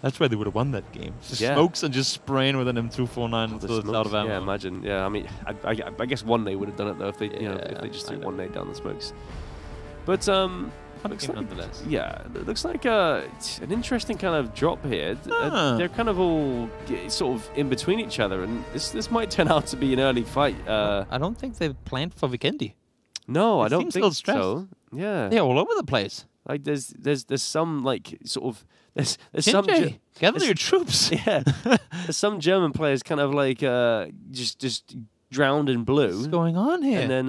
That's why they would have won that game. Just Yeah. smokes and just spraying with an M249 until it's out of ammo. Yeah, imagine. Yeah, I mean, I guess one day would have done it though if they, you know, if they just threw I know. one day down the smokes. But looks like, nonetheless. yeah, it looks like an interesting kind of drop here. They're kind of all sort of in between each other, and this might turn out to be an early fight. I don't think they've planned for Vikendi. No, I It don't seems a think little stressed. so. Yeah, They're all over the place. like there's some like sort of there's some Shinji, gather there's- your troops. yeah there's some German players kind of like just drowned in blue. What's going on here? And then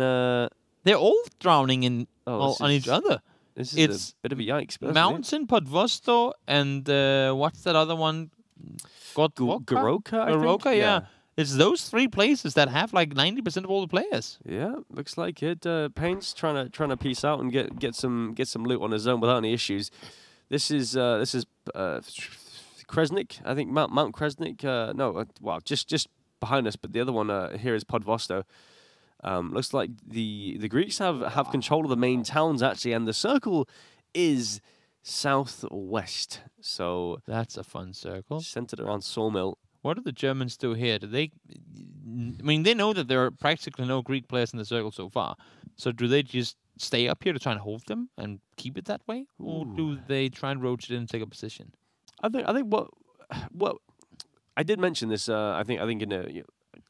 they're all drowning in this on each is- other. This is It's a bit of a yikes. But Mountain, Podvosto, and what's that other one? Goroka, I think? Goroka, yeah. It's those three places that have like 90% of all the players. Yeah, looks like it. Payne's trying to piece out and get some loot on his own without any issues. This is Kresnik, I think Mount Kresnik. No, well, just behind us, but the other one here is Podvosto. Looks like the Greeks have control of the main towns actually, and the circle is southwest. So That's a fun circle. centered around Sawmill. What do the Germans do here? Do they? I mean, they know that there are practically no Greek players in the circle so far. So do they just stay up here to try and hold them and keep it that way, or do they try and rotate in and take a position? I think what I did mention this. I think in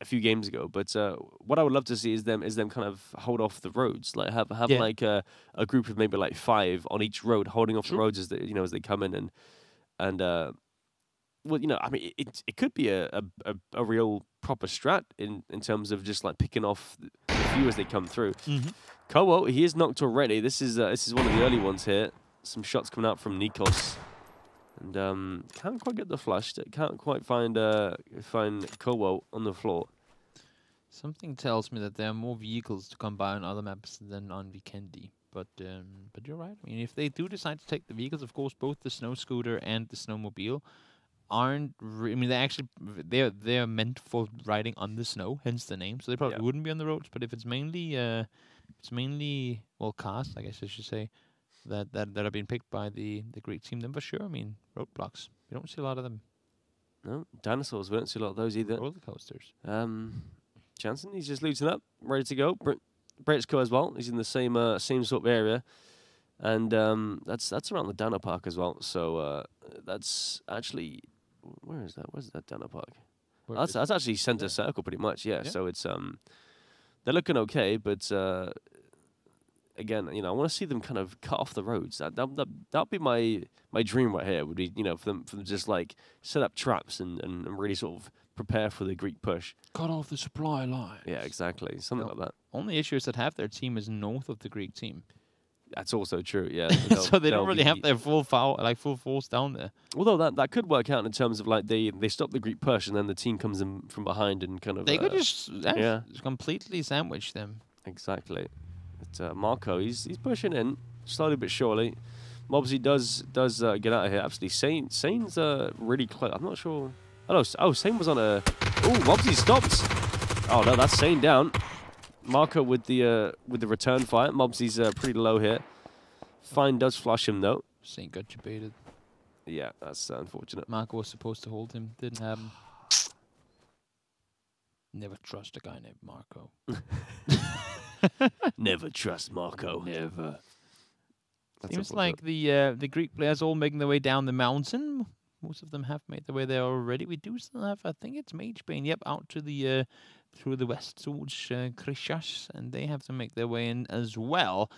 a few games ago, but what I would love to see is them kind of hold off the roads, like have like a group of maybe like 5 on each road holding off the roads as they as they come in and well, I mean it could be a real proper strat in terms of just like picking off the few as they come through. Kowo, he is knocked already. This is one of the early ones here. Some shots coming out from Nikos. And can't quite get the flush. Can't quite find Kowo on the floor. Something tells me that there are more vehicles to come by on other maps than on Vikendi. But you're right. I mean, if they do decide to take the vehicles, of course, both the snow scooter and the snowmobile aren't. I mean, they're meant for riding on the snow, hence the name. So they probably wouldn't be on the roads. But if it's mainly cars, I guess I should say. That are being picked by the Greek team, then for sure. I mean, roadblocks. We don't see a lot of them. No, dinosaurs. We don't see a lot of those either. Roller coasters. Jansen, he's just looting up, ready to go. Brechko as well. He's in the same sort of area, and that's around the Dana Park as well. So that's actually where is that? Where's that Dana Park? That's actually center circle pretty much. Yeah. So it's they're looking okay, but. Again, I want to see them kind of cut off the roads. That'd be my dream right here. Would be for them to just like set up traps and really sort of prepare for the Greek push. Cut off the supply line. Yeah, exactly, something like that. Only issue is that half their team is north of the Greek team. That's also true. Yeah, so they don't really have their full force down there. Although that could work out in terms of like they stop the Greek push and then the team comes in from behind and kind of they could just completely sandwich them. Exactly. But Marco, he's pushing in slowly but surely. Mobsy does get out of here. Absolutely, Sane's really close. I'm not sure. Oh, Sane was on a. Oh, Mobsy stopped. Oh no, that's Sane down. Marco with the return fire. Mobsy's pretty low here. Fine does flush him though. Sane got debated. Yeah, that's unfortunate. Marco was supposed to hold him. Didn't happen. Never trust a guy named Marco. Never trust Marco. Never. Seems like the Greek players all making their way down the mountain. Most of them have made their way there already. We do still have, I think it's Magebane, out to the through the west towards Krishas, and they have to make their way in as well.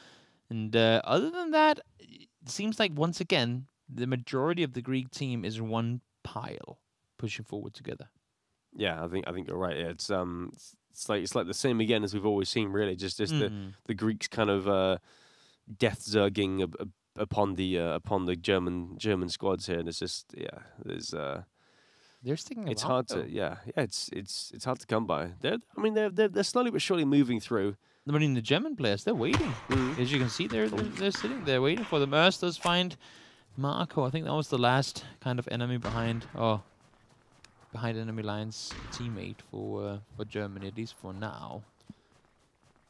And other than that, it seems like once again the majority of the Greek team is one pile pushing forward together. Yeah, I think you're right. Yeah, it's like the same again as we've always seen. Really, just the Greeks kind of death zerging upon the German squads here, and it's just they're sticking. It's hard to it's hard to come by. They're slowly but surely moving through. I mean, the German players, they're waiting. As you can see, they're sitting there waiting for them. Urs does find Marco. I think that was the last kind of enemy behind enemy lines teammate for Germany, at least for now.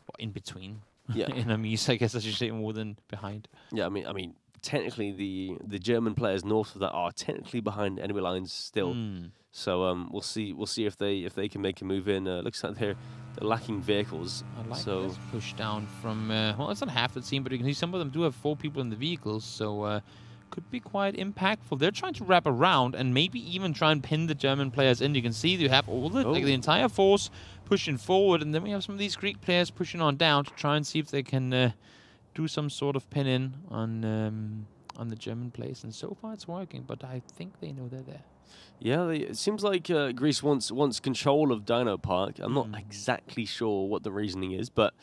Or in between. Yeah. Enemies, I guess I should say, more than behind. Yeah, I mean, technically the German players north of that are technically behind enemy lines still. So we'll see if they can make a move in. Looks like they're lacking vehicles. I like so this push down from well, it's not half the team, but you can see some of them do have 4 people in the vehicles, so could be quite impactful. They're trying to wrap around and maybe even try and pin the German players in. You can see you have all the like the entire force pushing forward, and then we have some of these Greek players pushing on down to try and see if they can do some sort of pin in on the German players. And so far it's working, but I think they know they're there. Yeah, it seems like Greece wants control of Dino Park. I'm not exactly sure what the reasoning is, but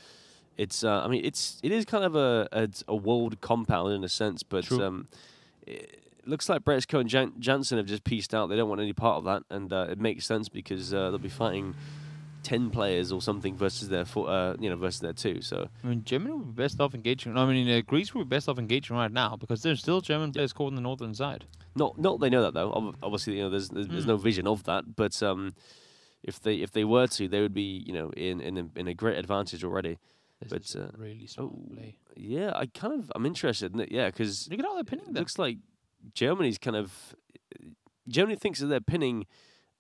it's I mean it is kind of a walled compound in a sense, but it looks like Bretsko and Jansen have just pieced out. They don't want any part of that, and it makes sense because they'll be fighting 10 players or something versus their versus their 2. So I mean, Germany would be best off engaging. I mean, Greece would be best off engaging right now because there's still German players caught on the northern side. Not they know that though. Obviously, there's no vision of that. But if they were to, they would be in a great advantage already. This is really smart play. Yeah, I'm interested in it. Yeah, because look at how they're pinning them. Looks like Germany thinks that they're pinning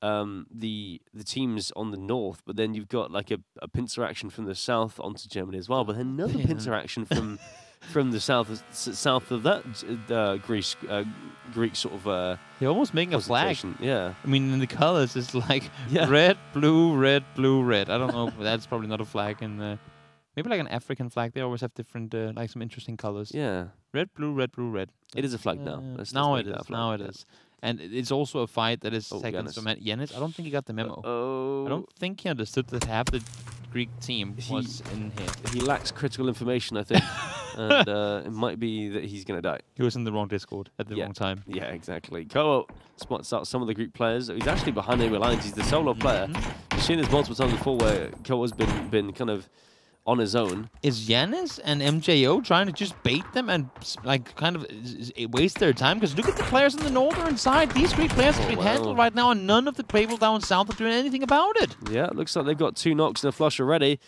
the teams on the north, but then you've got like a pincer action from the south onto Germany as well. But then another pincer action from the south of that Greek sort of. They're almost making a flag. Yeah, I mean, in the colors, it's like red, blue, red, blue, red. I don't know. That's probably not a flag, and maybe like an African flag. They always have different, like some interesting colors. Yeah, red, blue, red, blue, red. It is a flag now. Now it is. Now it is. And it's also a fight that is seconds from Yanis. I don't think he got the memo. I don't think he understood that half the Greek team was in here. He lacks critical information, I think. And it might be that he's going to die. He was in the wrong Discord at the wrong time. Yeah, exactly. Koho spots out some of the Greek players. He's actually behind enemy lines. He's the solo player. We've seen this multiple times before where Koho's been kind of on his own. Is Yanis and MJO trying to just bait them and like kind of waste their time? Because look at the players on the northern side. These Greek players have been handled right now, and none of the people down south are doing anything about it. Yeah, it looks like they've got 2 knocks and a flush already,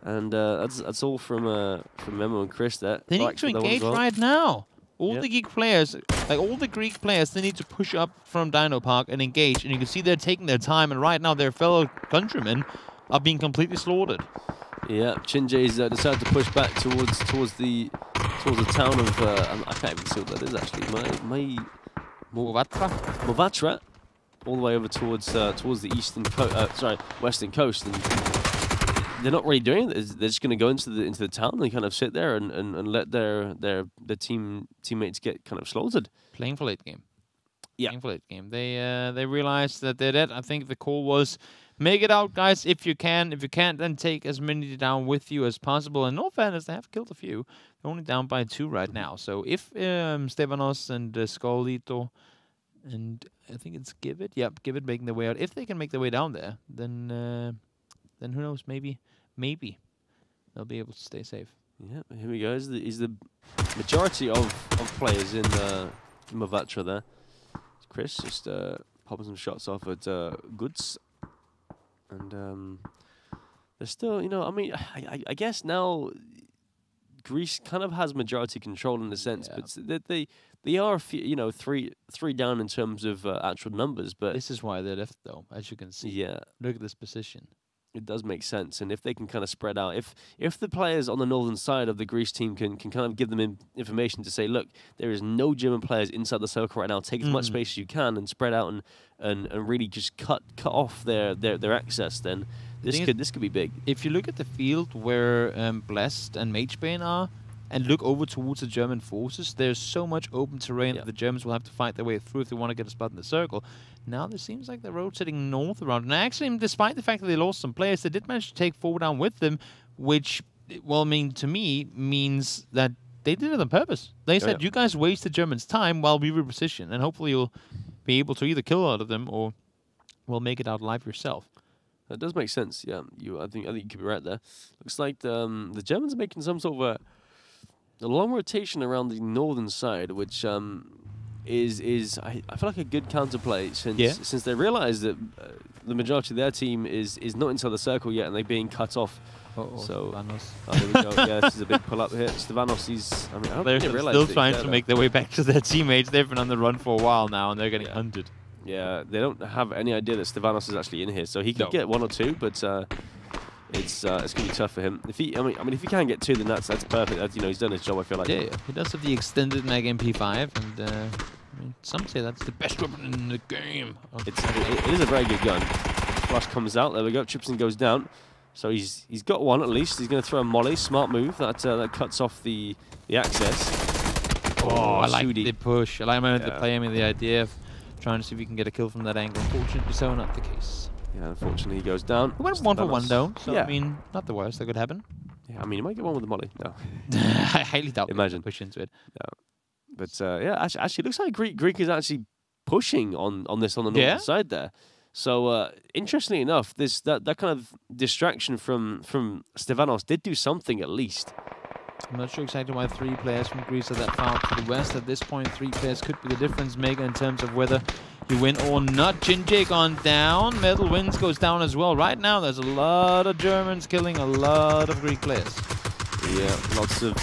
and that's all from Memo and Chris there. They need to engage right now. All the Greek players, they need to push up from Dino Park and engage. And you can see they're taking their time, and right now their fellow countrymen are being completely slaughtered. Yeah, Chinjay's decided to push back towards the town of I can't even see what that is actually. Movatra, all the way over towards the western coast, and they're not really doing it. They're just going to go into the town and kind of sit there and let their teammates get kind of slaughtered. Playing for late game. Yeah, playing for late game. They realized that they're dead. I think the call was, make it out, guys, if you can. If you can't, then take as many down with you as possible. And in all fairness, they have killed a few. They're only down by 2 right now. So if Stefanos and Skolito and I think it's Givit, Givit making their way out. If they can make their way down there, then who knows? Maybe they'll be able to stay safe. Yeah, here we go. Is the majority of players in Movatra there. Chris just popping some shots off at Goods. And there's still, I mean, I guess now Greece kind of has majority control in a sense, but they are, three down in terms of actual numbers. But this is why they're left, though, as you can see. Yeah, look at this position. It does make sense, and if they can kind of spread out, if the players on the northern side of the Greece team can kind of give them information to say, look, there is no German players inside the circle right now. Take as much space as you can and spread out and really just cut off their access. Then this could be big. If you look at the field where Blessed and Magebane are, and look over towards the German forces, there's so much open terrain that the Germans will have to fight their way through if they want to get a spot in the circle. Now it seems like they're rotating north around. And actually, despite the fact that they lost some players, they did manage to take 4 down with them, which, well, I mean, to me, means that they did it on purpose. They said, you guys waste the Germans' time while we reposition, and hopefully you'll be able to either kill a lot of them or will make it out alive yourself. That does make sense, yeah. I think you could be right there. Looks like the Germans are making some sort of a long rotation around the northern side, which I feel like a good counterplay since they realised that the majority of their team is not inside the circle yet and they're being cut off. So here we go. Yeah, this is a big pull up here. Stevanos, I mean, I don't think they realised still trying to make their way back to their teammates. They've been on the run for a while now and they're getting hunted. Yeah, they don't have any idea that Stevanos is actually in here, so he could get 1 or 2, but it's gonna be tough for him. If he, I mean, if he can get 2, then that's perfect. That's, he's done his job. I feel like. Yeah, he does have the extended mag MP5, and I mean, some say that's the best weapon in the game. It is a very good gun. Flash comes out. There we go. Chipson goes down. So he's got 1 at least. He's going to throw a molly. Smart move. That cuts off the access. I like the push. I like the play. I mean, the idea of trying to see if we can get a kill from that angle. Unfortunately, so not the case. Yeah, unfortunately, he goes down. We went 1 for 1 though, so I mean, not the worst that could happen. Yeah, I mean, he might get 1 with the molly. No, I highly doubt. Imagine push into it. No, but yeah, actually, it looks like Greek is actually pushing on the northern side there. So interestingly enough, that kind of distraction from Stevanos did do something at least. I'm not sure exactly why 3 players from Greece are that far to the west. At this point, 3 players could be the difference maker in terms of whether you win or not. Jinjae gone down. Metal Winds goes down as well. Right now, there's a lot of Germans killing a lot of Greek players. Yeah, lots of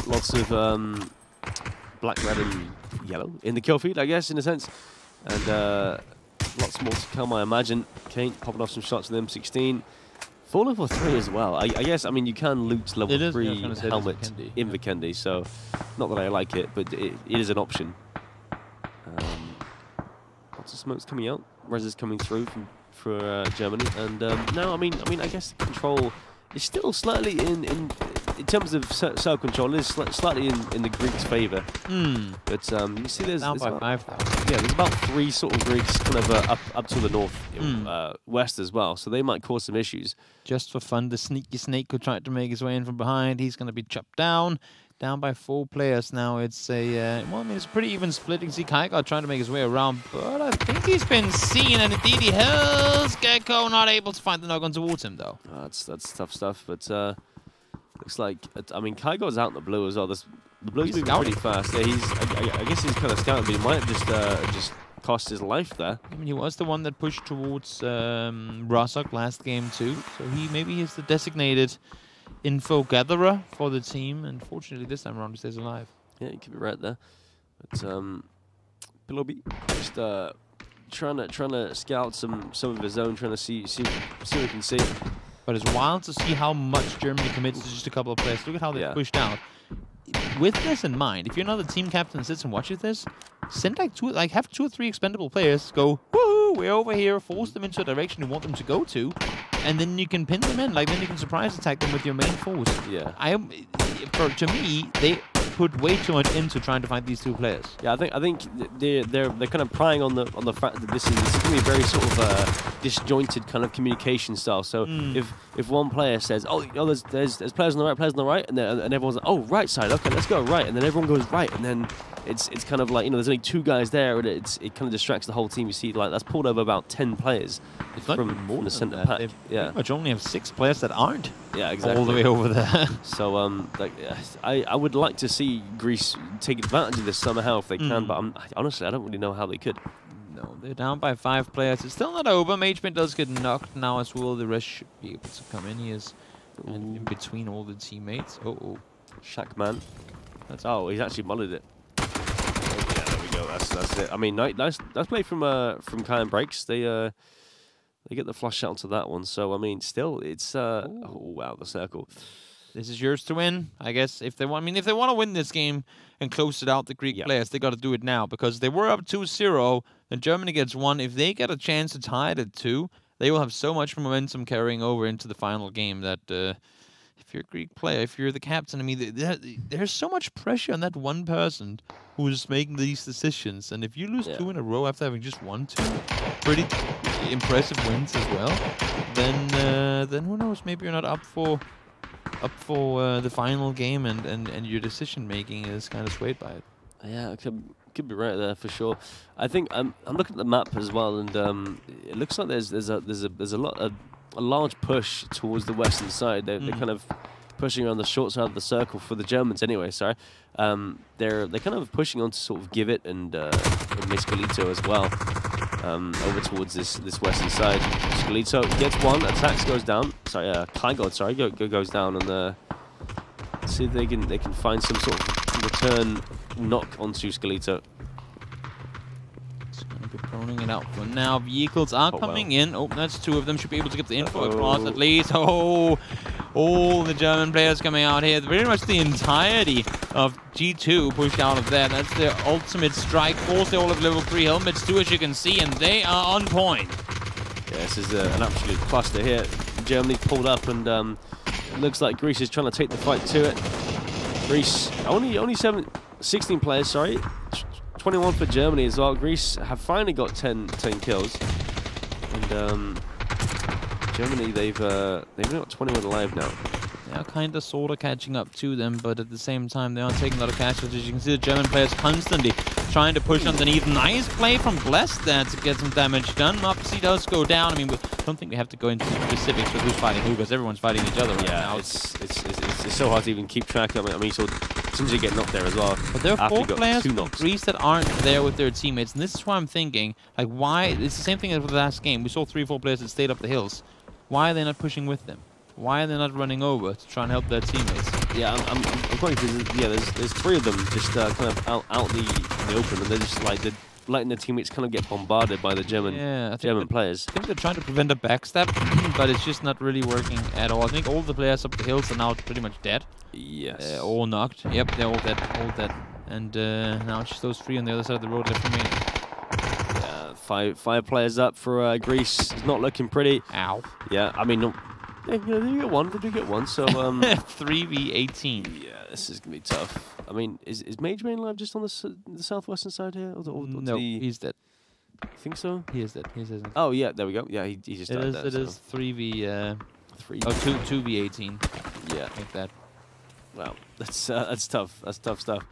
black, red, and yellow in the kill feed, I guess, in a sense. And lots more to come, I imagine. Kane popping off some shots with M16. Full level 3 as well. I guess, I mean, you can loot level 3 helmet in Vikendi, so not that I like it, but it is an option. Lots of smokes coming out. Res is coming through for Germany, and now, I mean, I guess the control is still slightly in terms of cell control, is slightly in the Greeks' favour. But you see, there's about 5. Yeah, there's about 3 sort of Greeks kind of up to the north, west as well. So they might cause some issues. Just for fun, the sneaky snake who tried to make his way in from behind. He's going to be chopped down by 4 players now. It's a well, I mean, it's a pretty even split. You can see Kygo trying to make his way around, but I think he's been seen, and indeed he has. Gecko not able to find the knock-on towards him though. That's tough stuff, but looks like, I mean, Kygo's out in the blue as well. The blue's moving pretty fast. Yeah, I guess he's kind of scouting, but he might have just cost his life there. I mean, he was the one that pushed towards Rosok last game too, so maybe he's the designated info gatherer for the team, and fortunately this time around he stays alive. Yeah, you could be right there. But Pubg just trying to scout some of his own, trying to see what he can see. But it's wild to see how much Germany commits to just a couple of players. Look at how they pushed out. With this in mind, if you're another team captain and sits and watches this, send have 2 or 3 expendable players go, woohoo, we're over here, force them into a direction you want them to go to, and then you can pin them in. Like, then you can surprise attack them with your main force. Yeah. To me, they put way too much into trying to find these 2 players. Yeah, I think they're kind of prying on the fact that this is going to be a very sort of disjointed kind of communication style. So if one player says, oh, there's players on the right, and everyone's like, oh, right side, okay, let's go right, and then everyone goes right, and then it's kind of like, there's only 2 guys there, and it kind of distracts the whole team. You see, like, that's pulled over about 10 players from the centre pack. They pretty much only have 6 players that aren't. Yeah, exactly. All the way over there. So I would like to see Greece take advantage of this somehow if they can, but honestly, I don't really know how they could. No, they're down by 5 players. It's still not over. Mageman does get knocked now as well. The rest should be able to come in. He is in between all the teammates. Shackman. He's actually mullered it. Yeah, there we go. That's it. I mean, nice play from Kai and Breaks. They get the flush shot to that one. So I mean, still, it's oh wow, the circle. This is yours to win, I guess. If they want to win this game and close it out, the Greek players, they got to do it now, because they were up 2-0. Then Germany gets 1. If they get a chance to tie it at 2, they will have so much momentum carrying over into the final game that if you're a Greek player, if you're the captain, I mean, there's so much pressure on that one person who's making these decisions. And if you lose 2 in a row after having just 1, 2 pretty impressive wins as well, then who knows? Maybe you're not up for the final game, and your decision making is kind of swayed by it. Yeah, it could be right there for sure. I think I'm looking at the map as well, and it looks like there's a large push towards the western side. They're kind of pushing around the short side of the circle for the Germans anyway, sorry. They're kind of pushing on to sort of give it and miss Gllito as well. Over towards this western side. Gllito gets one, attacks goes down. Sorry, Kygod, sorry, goes down, and see if they can find some sort of return knock onto Gllito. It's gonna be proning it out for now. Vehicles are coming in. Oh, that's two of them. Should be able to get the info across at least. Oh, all the German players coming out here. Pretty much the entirety of G2 pushed out of there. That's their ultimate strike force. They all have level 3 helmets too, as you can see, and they are on point. Yeah, this is an absolute cluster here. Germany pulled up, and it looks like Greece is trying to take the fight to it. Greece, only 16 players, sorry. 21 for Germany as well. Greece have finally got 10 kills. And Germany, they've only got 21 alive now. They are kind of sort of catching up to them, but at the same time, they are taking a lot of casualties. You can see the German players constantly trying to push underneath. Nice play from Bless there to get some damage done. Mopsy does go down. I mean, I don't think we have to go into specifics with who's fighting who, because everyone's fighting each other right now. It's so hard to even keep track of it. I mean, so as soon as you get knocked there as well. But there are 4 players from Greece that aren't there with their teammates, and this is why I'm thinking, like, why? It's the same thing as with the last game. We saw 3 or 4 players that stayed up the hills. Why are they not pushing with them? Why are they not running over to try and help their teammates? Yeah, I'm quite confused. Yeah, there's 3 of them just kind of out in the open, and they're just like they're letting their teammates kind of get bombarded by the German players. I think they're trying to prevent a backstab, but it's just not really working at all. I think all the players up the hills are now pretty much dead. Yes. All knocked. Yep, they're all dead. And now it's just those 3 on the other side of the road left remaining. Yeah, 5 players up for Greece. It's not looking pretty. Ow. Yeah, I mean, they do get one. So 3v18. Yeah, this is gonna be tough. I mean, is Mage Main live just on the southwestern side here? Or no, he's dead. I think so. He is dead. He's dead. Oh yeah, there we go. Yeah, he just died there. It is 3v. 2v18. Yeah, like that. Wow, that's tough. That's tough stuff.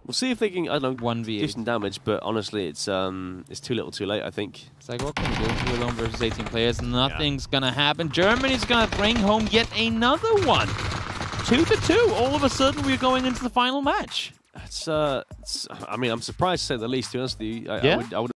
We'll see if they can, I don't know, 1v8. do some damage, but honestly, it's too little too late, I think. It's like, what can we do? 2 alone versus 18 players. Nothing's gonna happen. Germany's gonna bring home yet another one. 2-2. All of a sudden, we're going into the final match. I mean, I'm surprised to say the least, to be honest with you. I would